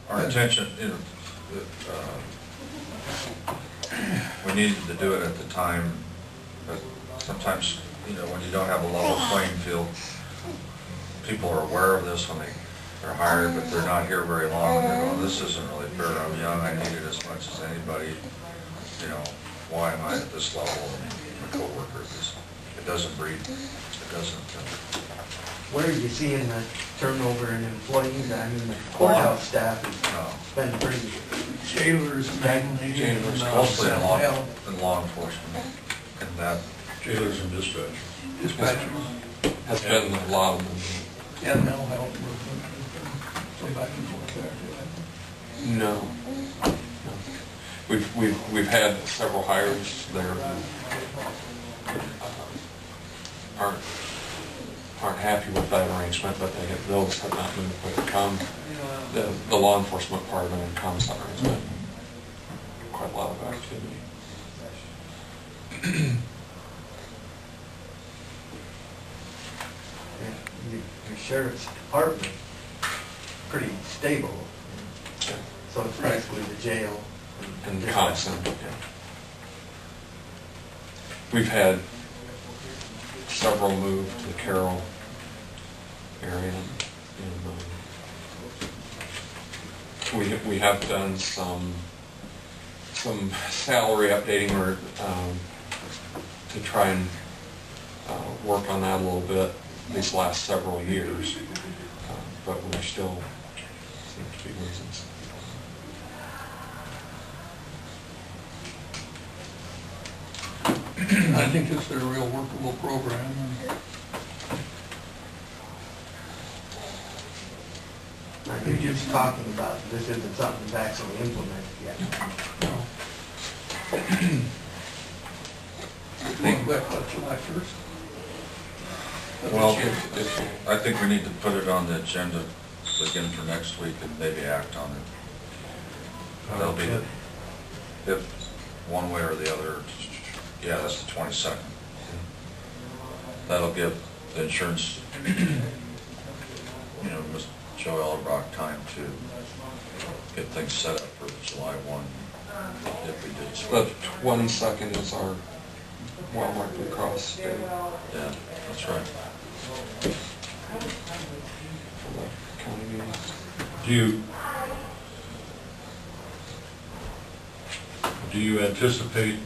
our intention, we needed to do it at the time, but sometimes, when you don't have a level playing field, people are aware of this when they're hired, but they're not here very long, and they're going, this isn't really fair, I'm young, I need it as much as anybody, why am I at this level, and my coworker, it doesn't breed, it doesn't. Where are you seeing the turnover in employees? I mean, the courthouse staff has been pretty. Jailers, Jailers, mostly in law enforcement, and that. Jailers and dispatch. dispatchers, Has been a lot of them. and mental health movement, so back and forth there. No. We've had several hires there aren't happy with that arrangement, but those have not moved quick. The law enforcement part of it and commissar has been quite a lot of activity. Your sheriff's department, pretty stable. So it's basically the jail. And constant, yeah. We've had several move to the Carroll area, and we have done some salary updating or to try and work on that a little bit these last several years, but we still seem to be losing some. I think it's a real workable program. You're just talking about, this isn't something that's actually implemented yet. I think that July 1st. Well, I think we need to put it on the agenda again for next week and maybe act on it. That'll be, if one way or the other, yeah, that's the 22nd. That'll give the insurance, Ms. Joe Ellerbrock time to get things set up for July 1, if we did switch. The 22nd is our Walmart Blue Cross Day. Yeah, that's right. For the county meetings. Do you anticipate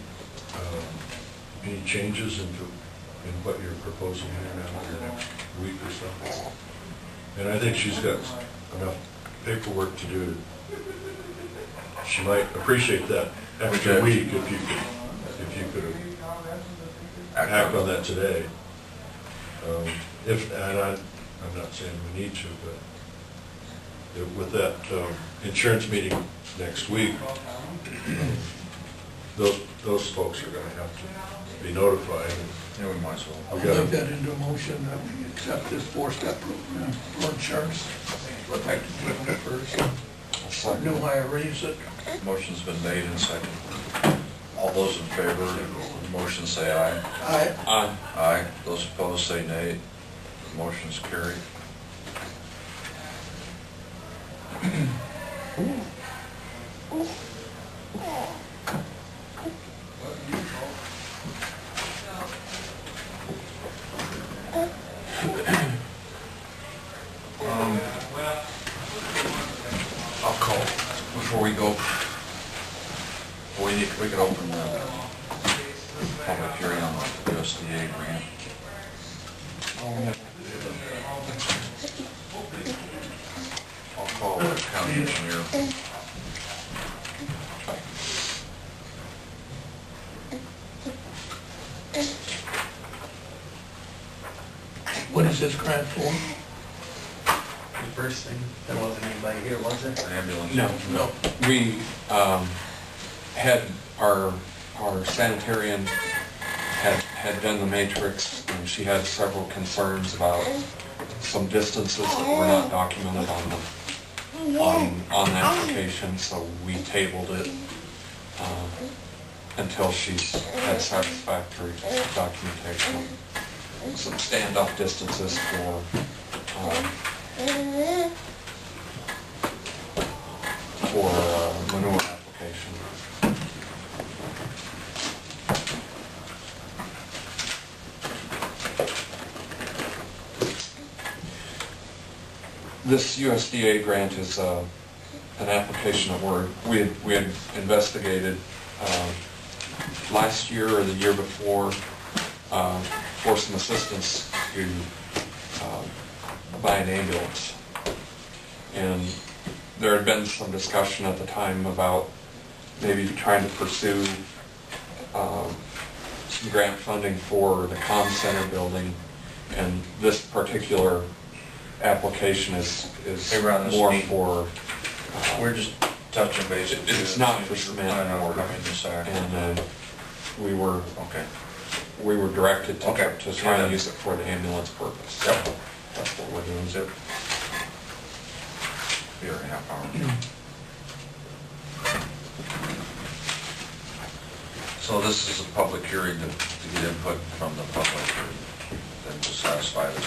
any changes in what you're proposing here now in the next week or so? And I think she's got enough paperwork to do. She might appreciate that extra week if you could act on that today. I'm not saying we need to, but with that insurance meeting next week, those folks are going to have to be notified. Yeah, we might as well. I'll make that into a motion that we accept this four-step program for insurance, effective July 1st. New hire raise it. Motion's been made and seconded. All those in favor of the motion say aye. Aye. Aye. Aye. Those opposed say nay. The motion's carried. I'll call before we go. We can open the public hearing on the USDA grant. I'll call the county engineer. What is this grant for? The first thing, there wasn't anybody here, was there? The ambulance. No. We had our sanitarian had done the matrix, and she had several concerns about some distances that were not documented on the application, so we tabled it until she's had satisfactory documentation. Some standoff distances for for manure application. This USDA grant is an application that we had investigated last year or the year before for some assistance to buy an ambulance. And there had been some discussion at the time about maybe trying to pursue some grant funding for the comm center building, and this particular application is Hey, Ron, this is more neat. for We're just touching base. it's not for cement I know, or I mean, just, and we okay. were directed to Okay. to try and use it for the ambulance purpose. Yep. That's what we're doing. Zip. Year and a half hour. So this is a public hearing to get input from the public, then to satisfy the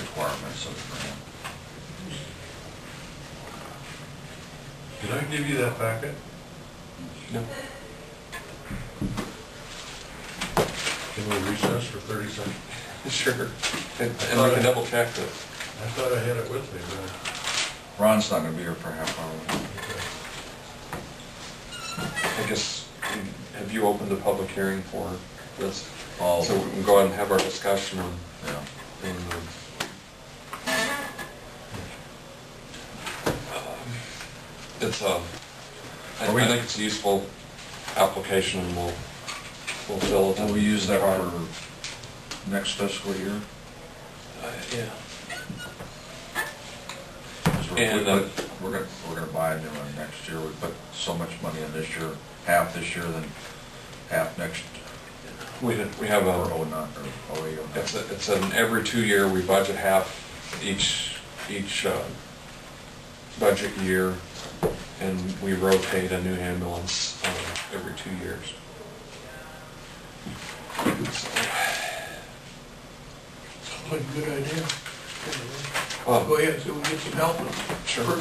requirements of the grant. Did I give you that packet? No. Can we recess for 30 seconds? Sure. And we can double check that. I thought I had it with me, but Ron's not gonna be here for a half hour. I guess, have you opened the public hearing for this? Oh. So we can go ahead and have our discussion on, Yeah. and, it's I think it's a useful application, and we'll fill it. Will we use that for next fiscal year? Yeah. 'Cause And, we're gonna buy a new one next year. We put so much money in this year, half this year, then half next, We have or a, 09, or 08, 09. it's an every 2 year, we budget half each budget year, and we rotate a new ambulance every 2 years. So, Sounds like a good idea. well, Go ahead, so we get some help. Sure.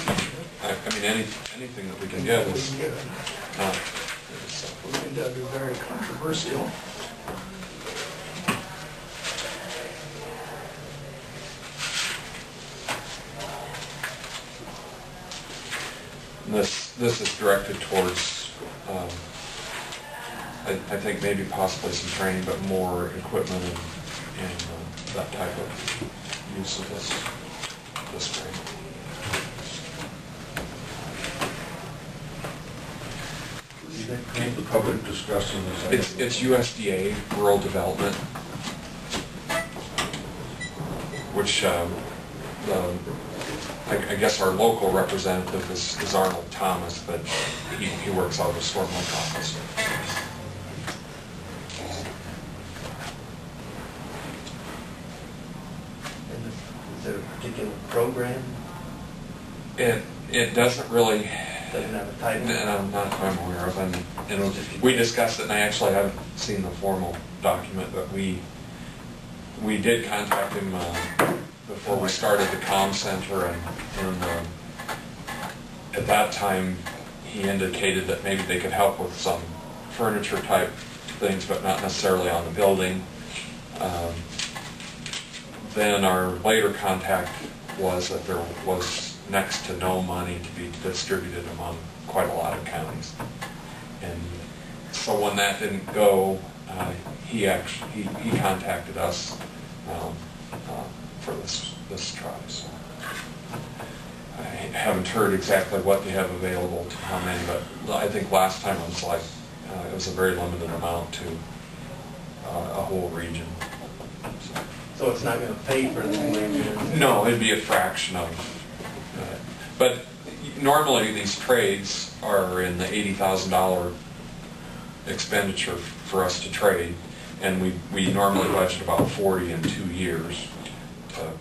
I mean, anything that we can get is, is, We think that'd be very controversial. this is directed towards, I think maybe possibly some training, but more equipment and that type of use of this grant. keep the public discussing this. It's USDA Rural Development, which I guess our local representative is Arnold Thomas, but he works out of the Storm Lake office. And is there a particular program? It doesn't really, Doesn't have a title? not that I'm aware of, and we discussed it, and I actually haven't seen the formal document, but we did contact him before we started the comm center, and at that time, he indicated that maybe they could help with some furniture type things, but not necessarily on the building. Then our later contact was that there was next to no money to be distributed among quite a lot of counties. And so when that didn't go, he contacted us for this try. So I haven't heard exactly what they have available to how many, but I think last time it was like, it was a very limited amount to a whole region. So it's not gonna pay for the ambulance? No, it'd be a fraction of, but normally these trades are in the $80,000 expenditure for us to trade, and we normally budget about 40 in 2 years to